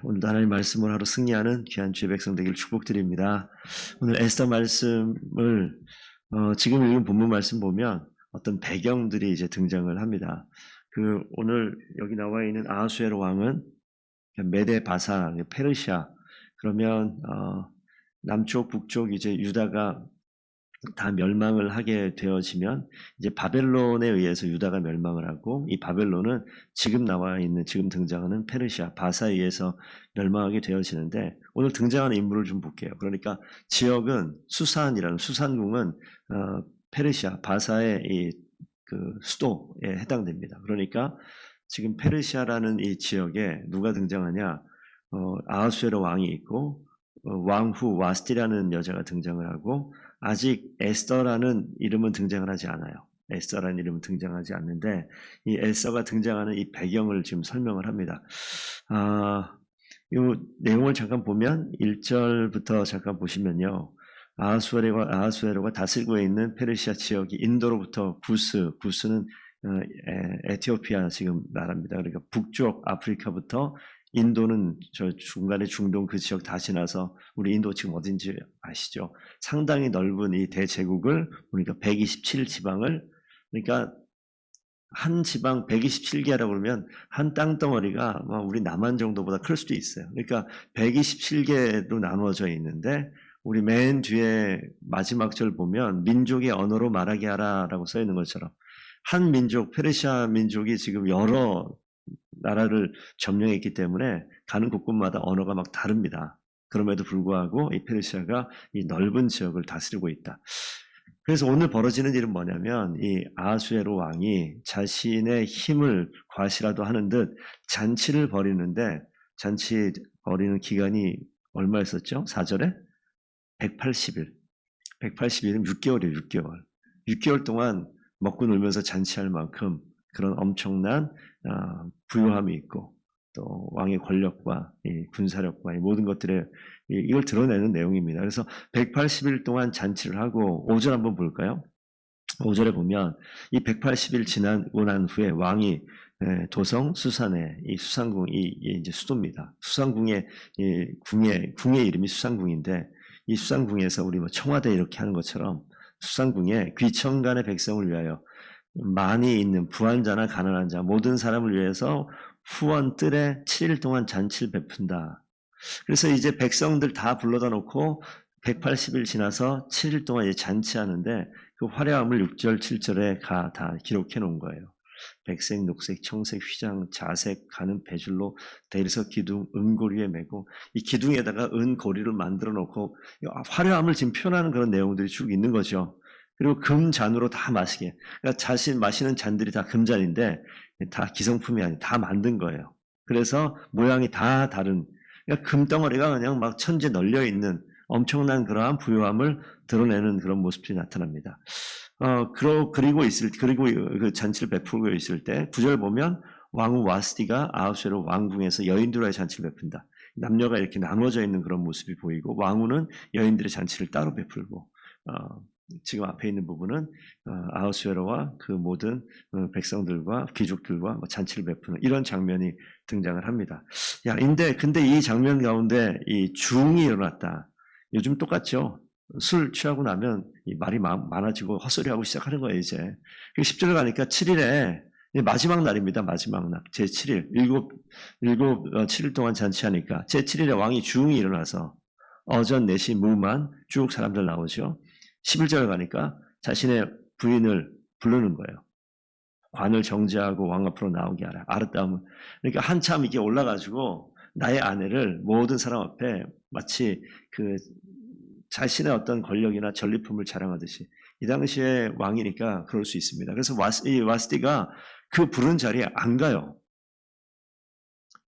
오늘도 하나님 말씀을 하루 승리하는 귀한 주의 백성 되기를 축복드립니다. 오늘 에스더 말씀을 지금 읽은 본문 말씀 보면 어떤 배경들이 이제 등장을 합니다. 오늘 여기 나와 있는 아하수에로 왕은 메데 바사 페르시아, 그러면 남쪽 북쪽 이제 유다가 다 멸망을 하게 되어지면 이제 바벨론에 의해서 유다가 멸망을 하고, 이 바벨론은 지금 나와 있는, 지금 등장하는 페르시아 바사에 의해서 멸망하게 되어지는데, 오늘 등장하는 인물을 좀 볼게요. 그러니까 지역은 수산이라는, 수산궁은 페르시아 바사의 수도에 해당됩니다. 그러니까 지금 페르시아라는 이 지역에 누가 등장하냐? 아하수에로 왕이 있고, 왕후 와스티라는 여자가 등장을 하고, 아직 에스더라는 이름은 등장을 하지 않아요. 에스더라는 이름은 등장하지 않는데, 이 에스더가 등장하는 이 배경을 지금 설명을 합니다. 이 내용을 잠깐 보면 1절부터 잠깐 보시면요, 아하수에로가 다스리고 있는 페르시아 지역이 인도로부터 구스는 에티오피아 지금 나라입니다. 그러니까 북쪽 아프리카부터 인도는 저 중간에 중동 그 지역 다 지나서, 우리 인도 지금 어딘지 아시죠? 상당히 넓은 이 대제국을, 그러니까 127지방을, 그러니까 한 지방 127개라고 그러면 한 땅덩어리가 우리 남한 정도보다 클 수도 있어요. 그러니까 127개로 나누어져 있는데, 우리 맨 뒤에 마지막 절 보면 민족의 언어로 말하게 하라라고 써 있는 것처럼, 한 민족, 페르시아 민족이 지금 여러 나라를 점령했기 때문에 가는 곳곳마다 언어가 막 다릅니다. 그럼에도 불구하고 이 페르시아가 이 넓은 지역을 다스리고 있다. 그래서 오늘 벌어지는 일은 뭐냐면, 이 아하수에로 왕이 자신의 힘을 과시라도 하는 듯 잔치를 벌이는데, 잔치 벌이는 기간이 얼마였었죠? 4절에 180일. 180일은 6개월이에요. 6개월. 6개월 동안 먹고 놀면서 잔치할 만큼 그런 엄청난 부유함이 있고, 또 왕의 권력과 이 군사력과 이 모든 것들의 이걸 드러내는 내용입니다. 그래서 180일 동안 잔치를 하고, 5절 한번 볼까요? 5절에 보면 이 180일 지나고 난 후에 왕이 도성 수산에, 이 수산궁이 이제 수도입니다. 수산궁의 궁의 이름이 수산궁인데, 이 수산궁에서 우리 청와대 이렇게 하는 것처럼 수산궁에 귀천간의 백성을 위하여 많이 있는 부한자나 가난한 자 모든 사람을 위해서 후원 뜰에 7일 동안 잔치를 베푼다. 그래서 이제 백성들 다 불러다 놓고 180일 지나서 7일 동안 잔치하는데, 그 화려함을 6절 7절에 다 기록해 놓은 거예요. 백색, 녹색, 청색, 휘장, 자색, 가는 배줄로 대리석 기둥, 은고리에 메고, 이 기둥에다가 은고리를 만들어 놓고 화려함을 지금 표현하는 그런 내용들이 쭉 있는 거죠. 그리고 금잔으로 다 마시게. 그러니까 자신 마시는 잔들이 다 금잔인데 다 기성품이 아니고 다 만든 거예요. 그래서 모양이 다 다른, 그러니까 금덩어리가 그냥 막 천재 널려 있는 엄청난 그러한 부유함을 드러내는 그런 모습들이 나타납니다. 그리고 그 잔치를 베풀고 있을 때 9절 보면 왕후 와스티가 아하수에로 왕궁에서 여인들과의 잔치를 베푼다. 남녀가 이렇게 나눠져 있는 그런 모습이 보이고, 왕후는 여인들의 잔치를 따로 베풀고, 지금 앞에 있는 부분은 아하수에로와 그 모든 백성들과 귀족들과 잔치를 베푸는 이런 장면이 등장을 합니다. 근데 이 장면 가운데 이 중이 일어났다. 요즘 똑같죠. 술 취하고 나면 이 말이 많아지고 헛소리하고 시작하는 거예요, 이제. 10절 가니까 7일에 마지막 날입니다. 마지막 날. 제7일. 7일 동안 잔치하니까 제7일에 왕이 중이 일어나서 어전 내시 무만 쭉 사람들 나오죠. 11절 가니까 자신의 부인을 부르는 거예요. 관을 정지하고 왕 앞으로 나오게 하라. 아르다움은. 그러니까 한참 이게 올라가지고 나의 아내를 모든 사람 앞에 마치 자신의 어떤 권력이나 전리품을 자랑하듯이, 이 당시에 왕이니까 그럴 수 있습니다. 그래서 와스티가 그 부른 자리에 안 가요.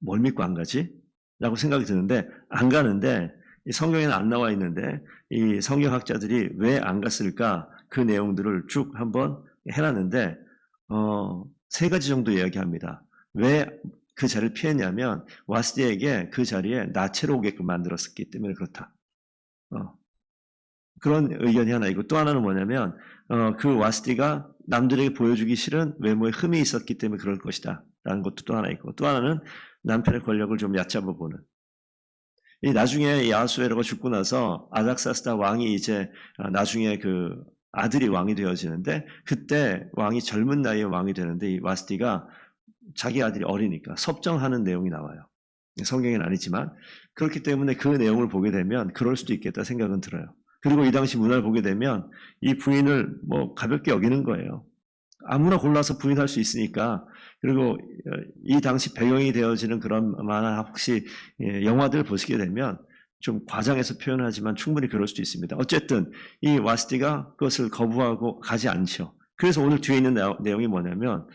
뭘 믿고 안 가지? 라고 생각이 드는데 안 가는데, 성경에는 안 나와 있는데 이 성경학자들이 왜 안 갔을까, 그 내용들을 쭉 한번 해놨는데 3가지 정도 이야기합니다. 왜 그 자리를 피했냐면, 와스티에게 그 자리에 나체로 오게끔 만들었기 때문에 그렇다. 그런 의견이 하나 있고, 또 하나는 뭐냐면 그 와스티가 남들에게 보여주기 싫은 외모에 흠이 있었기 때문에 그럴 것이다 라는 것도 또 하나 있고, 또 하나는 남편의 권력을 좀 얕잡아 보는. 이 나중에 이 아하수에로가 죽고 나서 아닥사스다 왕이 이제 나중에 그 아들이 왕이 되어지는데, 그때 왕이 젊은 나이에 왕이 되는데 이 와스티가 자기 아들이 어리니까 섭정하는 내용이 나와요. 성경에는 아니지만 그렇기 때문에 그 내용을 보게 되면 그럴 수도 있겠다 생각은 들어요. 그리고 이 당시 문화를 보게 되면 이 부인을 뭐 가볍게 여기는 거예요. 아무나 골라서 부인할 수 있으니까. 그리고 이 당시 배경이 되어지는 그런 만화 혹시 영화들 보시게 되면 좀 과장해서 표현하지만 충분히 그럴 수도 있습니다. 어쨌든 이 와스티가 그것을 거부하고 가지 않죠. 그래서 오늘 뒤에 있는 내용이 뭐냐면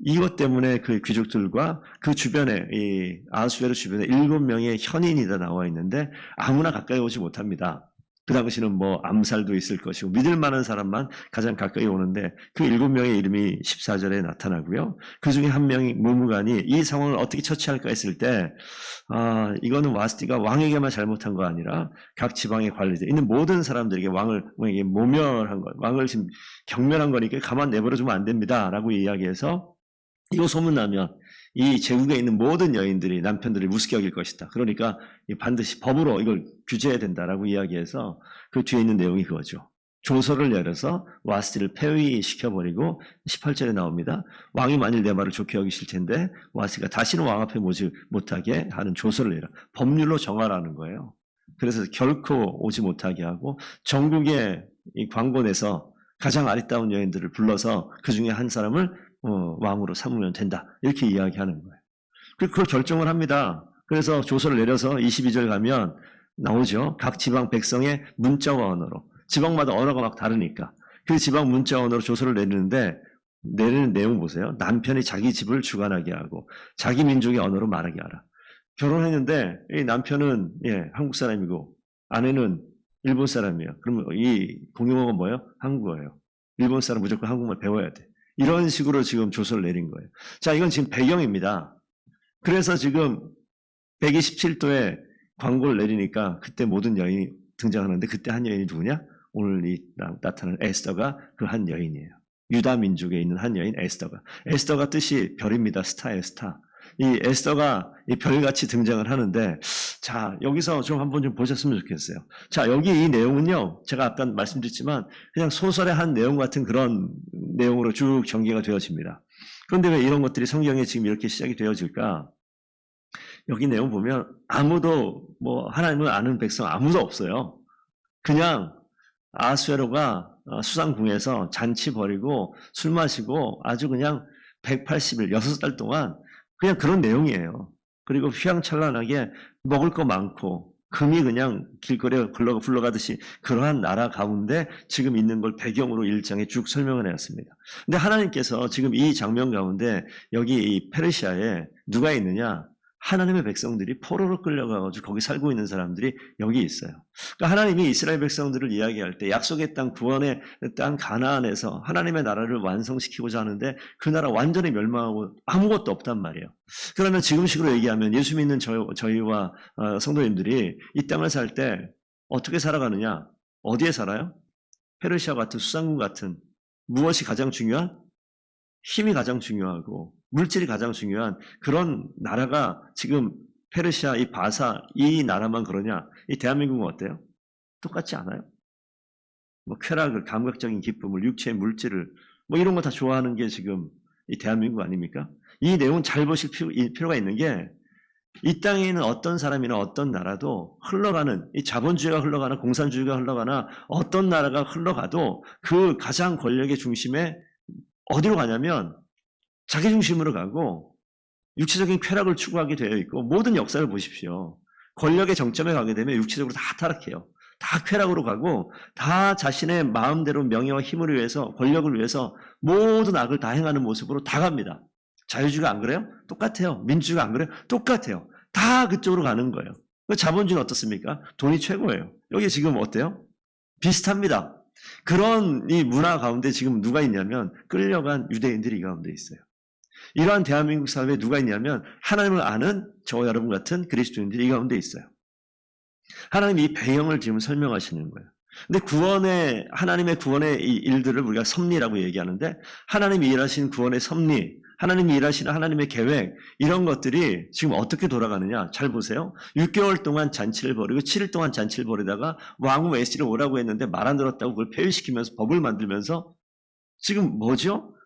이것 때문에 그 귀족들과 그 주변에 이 아하수에로 주변에 7명의 현인이 다 나와 있는데 아무나 가까이 오지 못합니다. 그 당시는 뭐 암살도 있을 것이고 믿을 만한 사람만 가장 가까이 오는데 그 7명의 이름이 14절에 나타나고요. 그 중에 한 명이 무무간이 이 상황을 어떻게 처치할까 했을 때 이거는 와스티가 왕에게만 잘못한 거 아니라 각 지방에 관리되어 있는 모든 사람들에게 왕에게 모멸한 것, 왕을 지금 경멸한 거니까 가만 내버려두면 안 됩니다 라고 이야기해서 이거 소문나면 이 제국에 있는 모든 여인들이 남편들을 우습게 여길 것이다. 그러니까 반드시 법으로 이걸 규제해야 된다라고 이야기해서 그 뒤에 있는 내용이 그거죠. 조서를 내려서 와스티를 폐위시켜버리고 18절에 나옵니다. 왕이 만일 내 말을 좋게 여기실 텐데 와스티가 다시는 왕 앞에 오지 못하게 하는 조서를 내라. 법률로 정하라는 거예요. 그래서 결코 오지 못하게 하고 전국의 이 관곤에서 가장 아리따운 여인들을 불러서 그 중에 한 사람을 왕으로 삼으면 된다. 이렇게 이야기하는 거예요. 그걸 결정을 합니다. 그래서 조서를 내려서 22절 가면 나오죠. 각 지방 백성의 문자와 언어로. 지방마다 언어가 막 다르니까. 그 지방 문자 언어로 조서를 내리는데 내리는 내용 보세요. 남편이 자기 집을 주관하게 하고 자기 민족의 언어로 말하게 하라. 결혼했는데 이 남편은 한국 사람이고 아내는 일본 사람이에요. 그러면 이 공용어가 뭐예요? 한국어예요. 일본 사람 무조건 한국말 배워야 돼. 이런 식으로 지금 조서를 내린 거예요. 자, 이건 지금 배경입니다. 그래서 지금 127도에 광고를 내리니까 그때 모든 여인이 등장하는데 그때 한 여인이 누구냐? 오늘 이 나타나는 에스더가 그 한 여인이에요. 유다 민족에 있는 한 여인 에스더가. 에스더가 뜻이 별입니다. 스타예요, 스타. 이 에스더가 이 별같이 등장을 하는데, 자, 여기서 좀 한번 좀 보셨으면 좋겠어요. 자, 여기 이 내용은요, 제가 아까 말씀드렸지만, 그냥 소설의 한 내용 같은 그런 내용으로 쭉 전개가 되어집니다. 그런데 왜 이런 것들이 성경에 지금 이렇게 시작이 되어질까? 여기 내용 보면 아무도, 하나님을 아는 백성 아무도 없어요. 그냥 아하수에로가 수상궁에서 잔치 벌이고 술 마시고 아주 그냥 180일, 6달 동안 그냥 그런 내용이에요. 그리고 휘황찬란하게 먹을 거 많고 금이 그냥 길거리에 굴러가듯이 그러한 나라 가운데 지금 있는 걸 배경으로 1장에 쭉 설명을 해왔습니다. 근데 하나님께서 지금 이 장면 가운데 여기 이 페르시아에 누가 있느냐? 하나님의 백성들이 포로로 끌려가가지고 거기 살고 있는 사람들이 여기 있어요. 그러니까 하나님이 이스라엘 백성들을 이야기할 때 약속의 땅, 구원의 땅 가나안에서 하나님의 나라를 완성시키고자 하는데 그 나라 완전히 멸망하고 아무것도 없단 말이에요. 그러면 지금식으로 얘기하면 예수 믿는 저희와 성도님들이 이 땅을 살 때 어떻게 살아가느냐? 어디에 살아요? 페르시아 같은 수상국 같은 무엇이 가장 중요한? 힘이 가장 중요하고 물질이 가장 중요한 그런 나라가 지금 페르시아, 이 바사, 이 나라만 그러냐? 이 대한민국은 어때요? 똑같지 않아요? 쾌락을, 감각적인 기쁨을, 육체의 물질을, 이런 거 다 좋아하는 게 지금 이 대한민국 아닙니까? 이 내용은 잘 보실 필요가 있는 게 이 땅에 있는 어떤 사람이나 어떤 나라도 흘러가는, 이 자본주의가 흘러가나 공산주의가 흘러가나 어떤 나라가 흘러가도 그 가장 권력의 중심에 어디로 가냐면 자기 중심으로 가고 육체적인 쾌락을 추구하게 되어 있고 모든 역사를 보십시오. 권력의 정점에 가게 되면 육체적으로 다 타락해요. 다 쾌락으로 가고 다 자신의 마음대로 명예와 힘을 위해서 권력을 위해서 모든 악을 다 행하는 모습으로 다 갑니다. 자유주의가 안 그래요? 똑같아요. 민주주의가 안 그래요? 똑같아요. 다 그쪽으로 가는 거예요. 자본주의는 어떻습니까? 돈이 최고예요. 여기 지금 어때요? 비슷합니다. 그런 이 문화 가운데 지금 누가 있냐면 끌려간 유대인들이 이 가운데 있어요. 이러한 대한민국 사회에 누가 있냐면 하나님을 아는 저와 여러분 같은 그리스도인들이 이 가운데 있어요. 하나님이 이 배경을 지금 설명하시는 거예요. 근데 하나님의 구원의 이 일들을 우리가 섭리라고 얘기하는데 하나님이 일하신 구원의 섭리, 하나님이 일하시는 하나님의 계획, 이런 것들이 지금 어떻게 돌아가느냐. 잘 보세요. 6개월 동안 잔치를 벌이고 7일 동안 잔치를 벌이다가 왕후 웨스티를 오라고 했는데 말 안 들었다고 그걸 폐위시키면서 법을 만들면서 지금 뭐죠?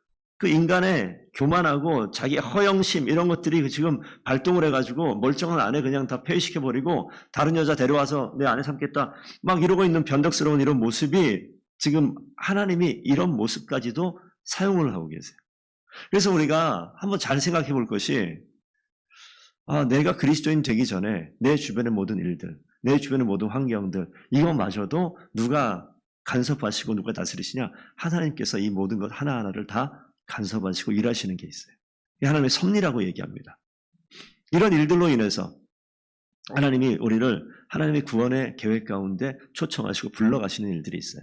그 인간의 교만하고 자기 허영심 이런 것들이 지금 발동을 해가지고 멀쩡한 아내 그냥 다 폐위시켜버리고 다른 여자 데려와서 내 아내 삼겠다 막 이러고 있는 변덕스러운 이런 모습이 지금 하나님이 이런 모습까지도 사용을 하고 계세요. 그래서 우리가 한번 잘 생각해 볼 것이 내가 그리스도인 되기 전에 내 주변의 모든 일들, 내 주변의 모든 환경들 이것마저도 누가 간섭하시고 누가 다스리시냐? 하나님께서 이 모든 것 하나하나를 다 간섭하시고 일하시는 게 있어요. 하나님의 섭리라고 얘기합니다. 이런 일들로 인해서 하나님이 우리를 하나님의 구원의 계획 가운데 초청하시고 불러가시는 일들이 있어요.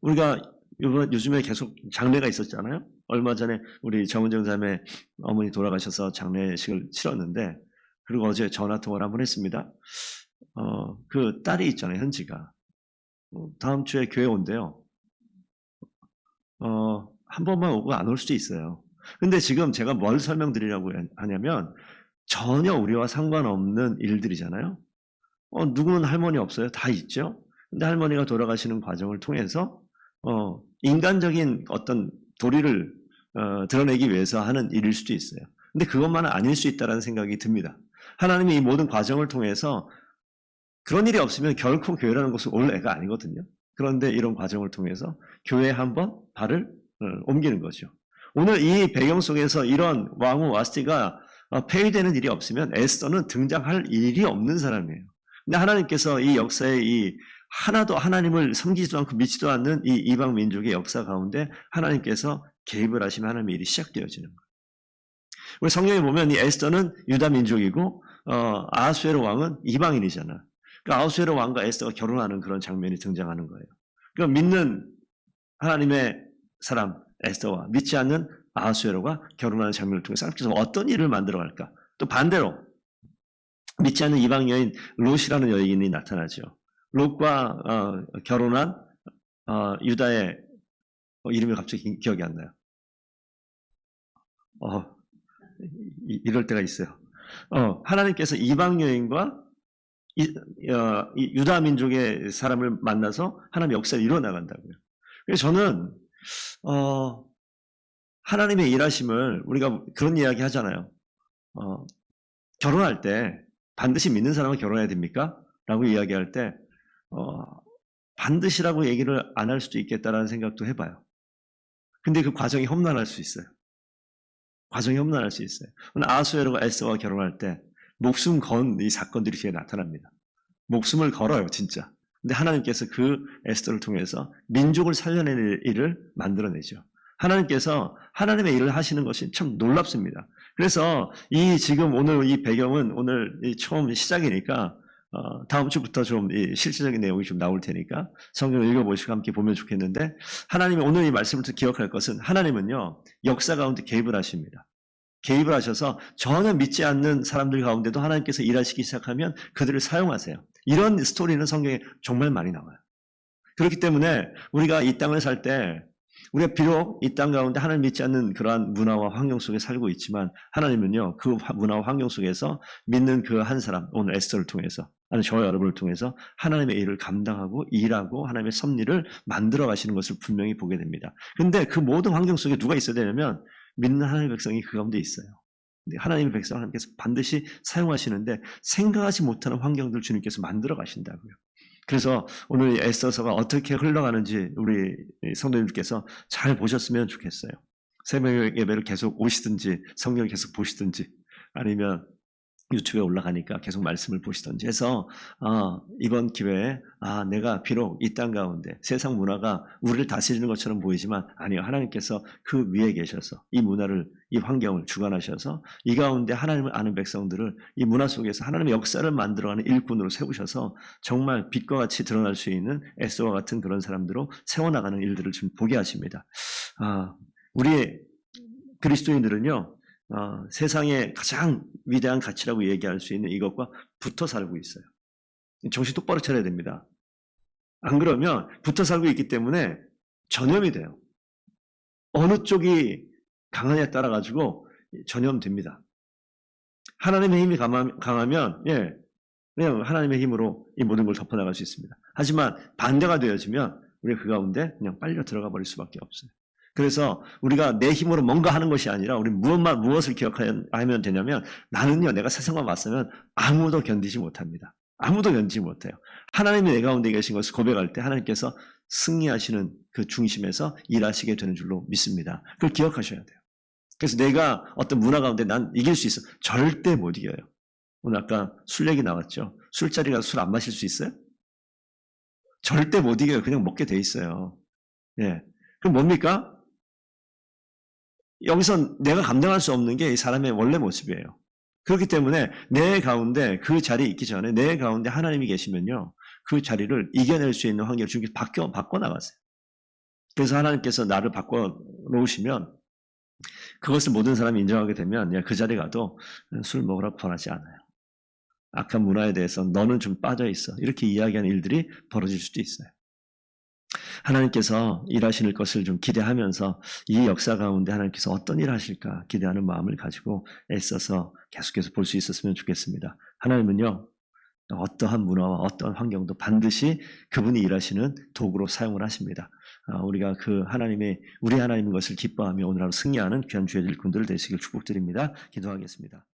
우리가 요즘에 계속 장례가 있었잖아요. 얼마 전에 우리 정은정 자매 어머니 돌아가셔서 장례식을 치렀는데 그리고 어제 전화통화를 한번 했습니다. 그 딸이 있잖아요. 현지가. 다음 주에 교회 온대요. 한 번만 오고 안 올 수도 있어요. 근데 지금 제가 뭘 설명드리려고 하냐면 전혀 우리와 상관없는 일들이잖아요. 누구는 할머니 없어요? 다 있죠? 근데 할머니가 돌아가시는 과정을 통해서 인간적인 어떤 도리를 드러내기 위해서 하는 일일 수도 있어요. 근데 그것만은 아닐 수 있다는 생각이 듭니다. 하나님이 이 모든 과정을 통해서 그런 일이 없으면 결코 교회라는 곳은 올 애가 아니거든요. 그런데 이런 과정을 통해서 교회에 한번 발을 옮기는 거죠. 오늘 이 배경 속에서 이런 왕후 와스티가 폐위되는 일이 없으면 에스더는 등장할 일이 없는 사람이에요. 근데 하나님께서 이 역사에 이 하나도 하나님을 섬기지도 않고 믿지도 않는 이 이방 민족의 역사 가운데 하나님께서 개입을 하시면 하나님의 일이 시작되어지는 거예요. 우리 성경에 보면 이 에스더는 유다 민족이고 아하수에로 왕은 이방인이잖아. 그러니까 아하수에로 왕과 에스더가 결혼하는 그런 장면이 등장하는 거예요. 그러니까 믿는 하나님의 사람 에스더와 믿지 않는 아하수에로가 결혼하는 장면을 통해서 하나님께서 어떤 일을 만들어갈까? 또 반대로 믿지 않는 이방 여인 롯이라는 여인이 나타나죠. 롯과 결혼한 유다의 이름이 갑자기 기억이 안 나요. 이럴 때가 있어요. 하나님께서 이방 여인과 유다 민족의 사람을 만나서 하나님의 역사를 이뤄나간다고요. 그래서 저는 하나님의 일하심을 우리가 그런 이야기 하잖아요. 결혼할 때 반드시 믿는 사람과 결혼해야 됩니까? 라고 이야기할 때 반드시라고 얘기를 안 할 수도 있겠다라는 생각도 해봐요. 근데 그 과정이 험난할 수 있어요. 과정이 험난할 수 있어요. 오늘 아하수에로가 에스더와 결혼할 때 목숨 건 이 사건들이 뒤에 나타납니다. 목숨을 걸어요, 진짜. 근데 하나님께서 그 에스더를 통해서 민족을 살려내는 일을 만들어내죠. 하나님께서 하나님의 일을 하시는 것이 참 놀랍습니다. 그래서 이 지금 오늘 이 배경은 오늘 처음 시작이니까 다음 주부터 좀 실질적인 내용이 좀 나올 테니까 성경을 읽어보시고 함께 보면 좋겠는데 하나님이 오늘 이 말씀을 기억할 것은 하나님은요 역사 가운데 개입을 하십니다. 개입을 하셔서 전혀 믿지 않는 사람들 가운데도 하나님께서 일하시기 시작하면 그들을 사용하세요. 이런 스토리는 성경에 정말 많이 나와요. 그렇기 때문에 우리가 이 땅을 살 때 우리가 비록 이 땅 가운데 하나님 믿지 않는 그러한 문화와 환경 속에 살고 있지만 하나님은요 그 문화와 환경 속에서 믿는 그 한 사람 오늘 에스더를 통해서 아니 저와 여러분을 통해서 하나님의 일을 감당하고 일하고 하나님의 섭리를 만들어 가시는 것을 분명히 보게 됩니다. 그런데 그 모든 환경 속에 누가 있어야 되냐면 믿는 하나님의 백성이 그 가운데 있어요. 하나님의 백성을 하나님께서 반드시 사용하시는데 생각하지 못하는 환경들 주님께서 만들어 가신다고요. 그래서 오늘 에스더서가 어떻게 흘러가는지 우리 성도님들께서 잘 보셨으면 좋겠어요. 새벽 예배를 계속 오시든지 성경을 계속 보시든지 아니면 유튜브에 올라가니까 계속 말씀을 보시든지 해서 이번 기회에 내가 비록 이 땅 가운데 세상 문화가 우리를 다스리는 것처럼 보이지만 아니요. 하나님께서 그 위에 계셔서 이 문화를 이 환경을 주관하셔서 이 가운데 하나님을 아는 백성들을 이 문화 속에서 하나님의 역사를 만들어가는 일꾼으로 세우셔서 정말 빛과 같이 드러날 수 있는 에스더와 같은 그런 사람들로 세워나가는 일들을 좀 보게 하십니다. 우리 그리스도인들은요. 세상의 가장 위대한 가치라고 얘기할 수 있는 이것과 붙어 살고 있어요. 정신 똑바로 차려야 됩니다. 안 그러면 붙어 살고 있기 때문에 전염이 돼요. 어느 쪽이 강하냐에 따라 가지고 전염됩니다. 하나님의 힘이 강하면 그냥 하나님의 힘으로 이 모든 걸 덮어나갈 수 있습니다. 하지만 반대가 되어지면 우리가 그 가운데 그냥 빨려 들어가 버릴 수밖에 없어요. 그래서 우리가 내 힘으로 뭔가 하는 것이 아니라 우리 무엇을 기억하면 되냐면 나는요 내가 세상과 맞서면 아무도 견디지 못합니다. 아무도 견디지 못해요. 하나님이 내 가운데 계신 것을 고백할 때 하나님께서 승리하시는 그 중심에서 일하시게 되는 줄로 믿습니다. 그걸 기억하셔야 돼요. 그래서 내가 어떤 문화 가운데 난 이길 수 있어. 절대 못 이겨요. 오늘 아까 술 얘기 나왔죠. 술자리 가서 술 안 마실 수 있어요? 절대 못 이겨요. 그냥 먹게 돼 있어요. 예. 그럼 뭡니까? 여기서 내가 감당할 수 없는 게 이 사람의 원래 모습이에요. 그렇기 때문에 내 가운데 그 자리에 있기 전에 내 가운데 하나님이 계시면요. 그 자리를 이겨낼 수 있는 환경을 주님께서 바꿔나가세요. 그래서 하나님께서 나를 바꿔놓으시면 그것을 모든 사람이 인정하게 되면 그 자리에 가도 술 먹으라고 권하지 않아요. 악한 문화에 대해서 너는 좀 빠져있어. 이렇게 이야기하는 일들이 벌어질 수도 있어요. 하나님께서 일하실 것을 좀 기대하면서 이 역사 가운데 하나님께서 어떤 일을 하실까 기대하는 마음을 가지고 애써서 계속해서 볼 수 있었으면 좋겠습니다. 하나님은요. 어떠한 문화와 어떠한 환경도 반드시 그분이 일하시는 도구로 사용을 하십니다. 우리가 우리 하나님인 것을 기뻐하며 오늘 하루 승리하는 귀한 주의 일꾼들 되시길 축복드립니다. 기도하겠습니다.